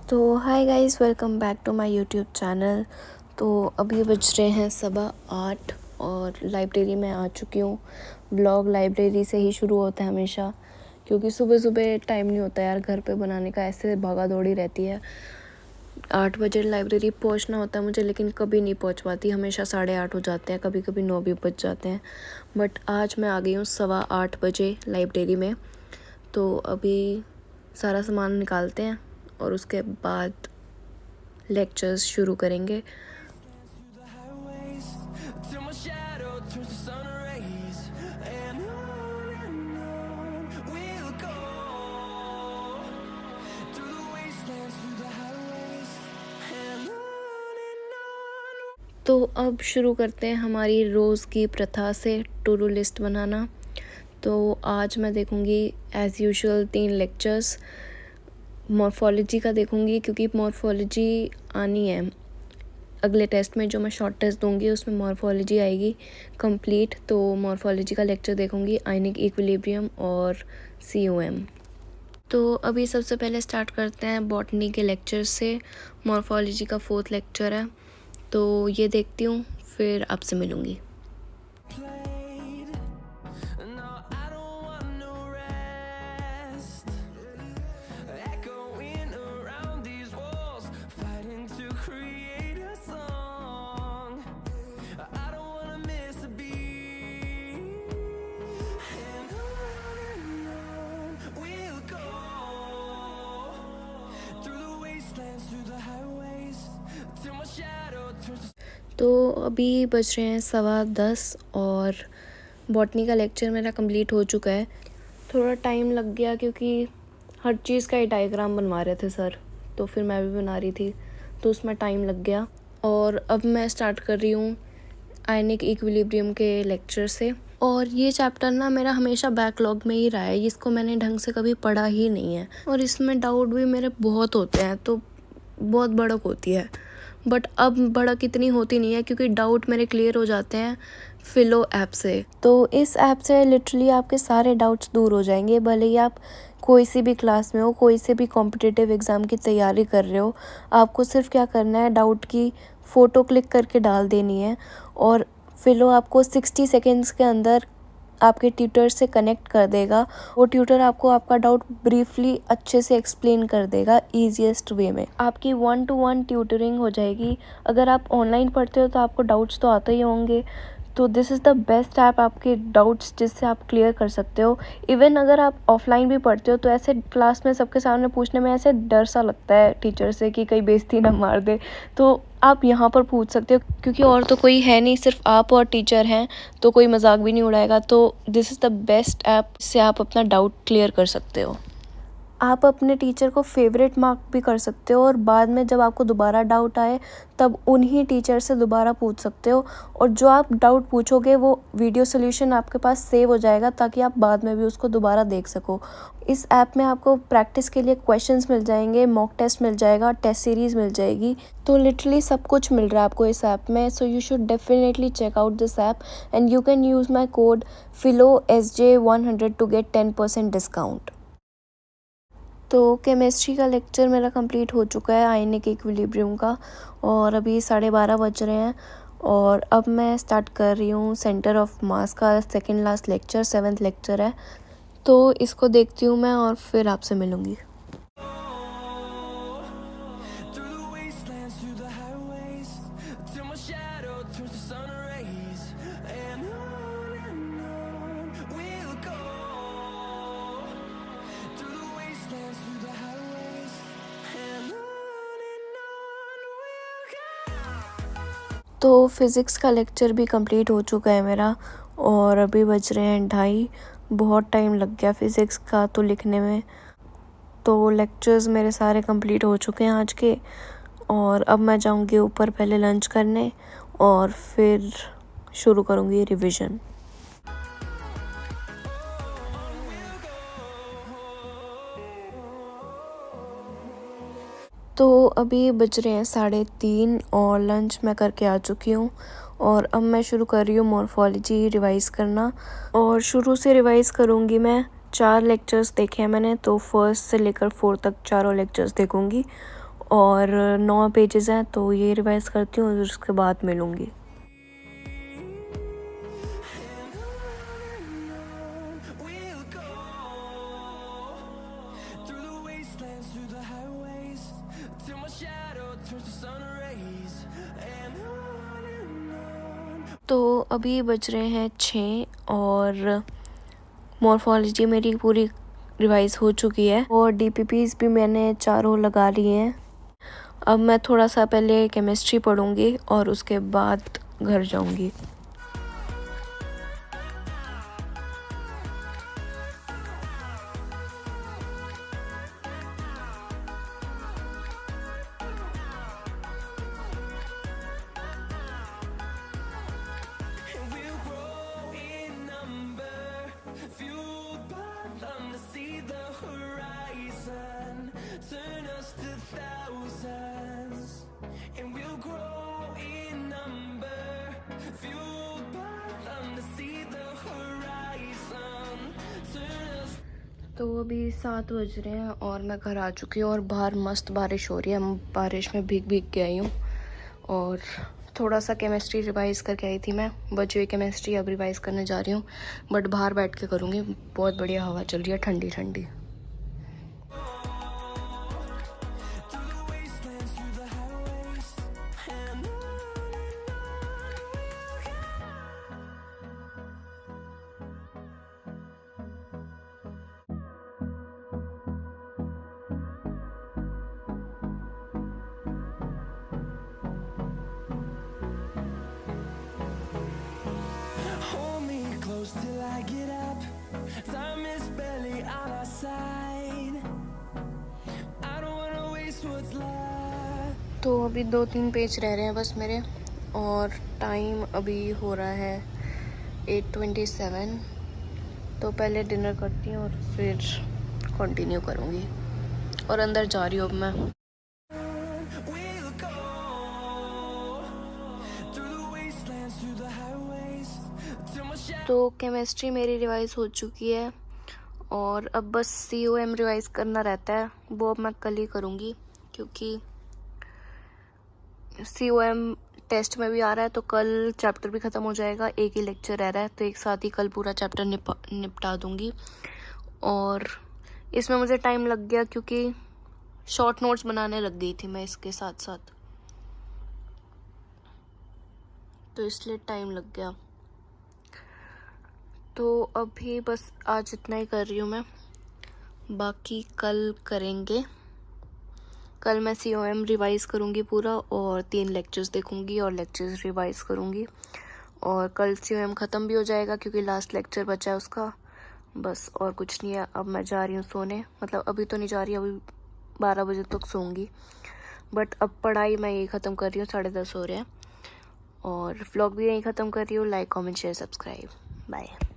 तो hi guys, welcome back to my YouTube channel. तो अभी बज रहे हैं 8:15 और लाइब्रेरी में आ चुकी हूँ। व्लॉग लाइब्रेरी से ही शुरू होता है हमेशा, क्योंकि सुबह सुबह टाइम नहीं होता यार घर पे बनाने का, ऐसे भागा दौड़ी रहती है। 8 बजे लाइब्रेरी पहुँचना होता है मुझे, लेकिन कभी नहीं पहुँच पाती, हमेशा 8:30 हो जाते हैं, कभी कभी 9 भी बज जाते हैं। बट आज मैं आ गई हूँ 8:15 बजे लाइब्रेरी में। तो अभी सारा सामान निकालते हैं और उसके बाद लेक्चर्स शुरू करेंगे। तो अब शुरू करते हैं हमारी रोज़ की प्रथा से टू डू लिस्ट बनाना। तो आज मैं देखूंगी एज़ यूजुअल 3 लेक्चर्स। मॉर्फोलॉजी का देखूंगी क्योंकि मॉर्फोलॉजी आनी है अगले टेस्ट में, जो मैं शॉर्ट टेस्ट दूंगी उसमें मॉर्फोलॉजी आएगी कंप्लीट। तो मॉर्फोलॉजी का लेक्चर देखूंगी, आयनिक इक्विलिब्रियम और COM। तो अभी सबसे पहले स्टार्ट करते हैं बॉटनी के लेक्चर से। मॉर्फोलॉजी का 4th लेक्चर है, तो ये देखती हूँ, फिर आपसे मिलूँगी। तो अभी बज रहे हैं 10:15 और बॉटनी का लेक्चर मेरा कंप्लीट हो चुका है। थोड़ा टाइम लग गया क्योंकि हर चीज़ का ही डायग्राम बनवा रहे थे सर, तो फिर मैं भी बना रही थी, तो उसमें टाइम लग गया। और अब मैं स्टार्ट कर रही हूँ आयनिक इक्विलिब्रियम के लेक्चर से। और ये चैप्टर ना मेरा हमेशा बैकलॉग में ही रहा है, इसको मैंने ढंग से कभी पढ़ा ही नहीं है और इसमें डाउट भी मेरे बहुत होते हैं, तो बहुत भड़क होती है। बट अब भड़क इतनी होती नहीं है क्योंकि डाउट मेरे क्लियर हो जाते हैं फिलो ऐप से। तो इस ऐप से लिटरली आपके सारे डाउट्स दूर हो जाएंगे, भले ही आप कोई सी भी क्लास में हो, कोई से भी कॉम्पिटिटिव एग्ज़ाम की तैयारी कर रहे हो। आपको सिर्फ क्या करना है, डाउट की फ़ोटो क्लिक करके डाल देनी है और फिलो आपको 60 सेकेंड्स के अंदर आपके ट्यूटर से कनेक्ट कर देगा। वो ट्यूटर आपको आपका डाउट ब्रीफली अच्छे से एक्सप्लेन कर देगा ईजीएस्ट वे में। आपकी 1-to-1 ट्यूटरिंग हो जाएगी। अगर आप ऑनलाइन पढ़ते हो तो आपको डाउट्स तो आते ही होंगे, तो this is the best app आपके डाउट्स जिससे आप क्लियर कर सकते हो। इवन अगर आप ऑफलाइन भी पढ़ते हो तो ऐसे क्लास में सबके सामने पूछने में ऐसे डर सा लगता है टीचर से कि कहीं बेइज्जती ना मार दे, तो आप यहाँ पर पूछ सकते हो क्योंकि और तो कोई है नहीं, सिर्फ आप और टीचर हैं, तो कोई मजाक भी नहीं उड़ाएगा। तो this is the best app जिससे आप अपना डाउट क्लियर कर सकते हो। आप अपने टीचर को फेवरेट मार्क भी कर सकते हो और बाद में जब आपको दोबारा डाउट आए तब उन्हीं टीचर से दोबारा पूछ सकते हो, और जो आप डाउट पूछोगे वो वीडियो सोल्यूशन आपके पास सेव हो जाएगा ताकि आप बाद में भी उसको दोबारा देख सको। इस ऐप में आपको प्रैक्टिस के लिए क्वेश्चंस मिल जाएंगे, मॉक टेस्ट मिल जाएगा, टेस्ट सीरीज़ मिल जाएगी, तो लिटरली सब कुछ मिल रहा है आपको इस ऐप में। So you should definitely check out this app and you can use my code PHILOSJ100 to get 10% discount. तो केमिस्ट्री का लेक्चर मेरा कंप्लीट हो चुका है आयनिक इक्विलिब्रियम का, और अभी 12:30 बज रहे हैं और अब मैं स्टार्ट कर रही हूँ सेंटर ऑफ मास का second last lecture, 7th lecture है। तो इसको देखती हूँ मैं और फिर आपसे मिलूँगी। तो फिज़िक्स का लेक्चर भी कंप्लीट हो चुका है मेरा और अभी बज रहे हैं 2:30। बहुत टाइम लग गया फ़िज़िक्स का तो लिखने में। तो लेक्चर्स मेरे सारे कंप्लीट हो चुके हैं आज के, और अब मैं जाऊंगी ऊपर पहले लंच करने और फिर शुरू करूंगी रिवीजन। तो अभी बज रहे हैं 3:30 और लंच मैं करके आ चुकी हूँ, और अब मैं शुरू कर रही हूँ मॉर्फोलॉजी रिवाइज़ करना। और शुरू से रिवाइज़ करूँगी मैं। 4 लेक्चर्स देखे हैं मैंने, तो फर्स्ट से लेकर 4 तक चारों लेक्चर्स देखूँगी और 9 पेजेस हैं, तो ये रिवाइज़ करती हूँ और उसके बाद मिलूँगी। तो अभी बज रहे हैं 6 और मॉर्फोलॉजी मेरी पूरी रिवाइज़ हो चुकी है और DPPs भी मैंने चारों लगा लिए हैं। अब मैं थोड़ा सा पहले केमिस्ट्री पढ़ूँगी और उसके बाद घर जाऊँगी। तो अभी 7 बज रहे हैं और मैं घर आ चुकी हूँ और बाहर मस्त बारिश हो रही है। बारिश में भीग भीग के आई हूँ और थोड़ा सा केमिस्ट्री रिवाइज़ करके आई थी मैं। बची हुई केमिस्ट्री अब रिवाइज़ करने जा रही हूँ, बट बाहर बैठ के करूँगी। बहुत बढ़िया हवा चल रही है, ठंडी ठंडी। Till I get up, time is barely on our side. I don't wanna waste what's left. तो अभी 2-3 पेज रह रहे हैं बस मेरे और टाइम अभी हो रहा है 8:27। तो पहले डिनर करती हूँ और फिर कंटिन्यू करूँगी और अंदर जा रही हूँ अब मैं। तो केमिस्ट्री मेरी रिवाइज़ हो चुकी है और अब बस COM रिवाइज़ करना रहता है। वो अब मैं कल ही करूँगी क्योंकि COM टेस्ट में भी आ रहा है, तो कल चैप्टर भी ख़त्म हो जाएगा। एक ही लेक्चर रह रहा है, तो एक साथ ही कल पूरा चैप्टर निपटा दूँगी। और इसमें मुझे टाइम लग गया क्योंकि शॉर्ट नोट्स बनाने लग गई थी मैं इसके साथ साथ, तो इसलिए टाइम लग गया। तो अभी बस आज इतना ही कर रही हूँ मैं, बाकी कल करेंगे। कल मैं COM रिवाइज़ करूँगी पूरा और 3 लेक्चर्स देखूँगी और लेक्चर्स रिवाइज़ करूँगी और कल COM ख़त्म भी हो जाएगा क्योंकि लास्ट लेक्चर बचा है उसका। बस और कुछ नहीं है। अब मैं जा रही हूँ सोने, मतलब अभी तो नहीं जा रही, अभी 12 बजे तक सोऊंगी, बट अब पढ़ाई मैं यही ख़त्म कर रही हूँ। 10:30 हो रहे हैं और व्लॉग भी यही ख़त्म कर रही हूँ। Like, comment, share, subscribe. Bye.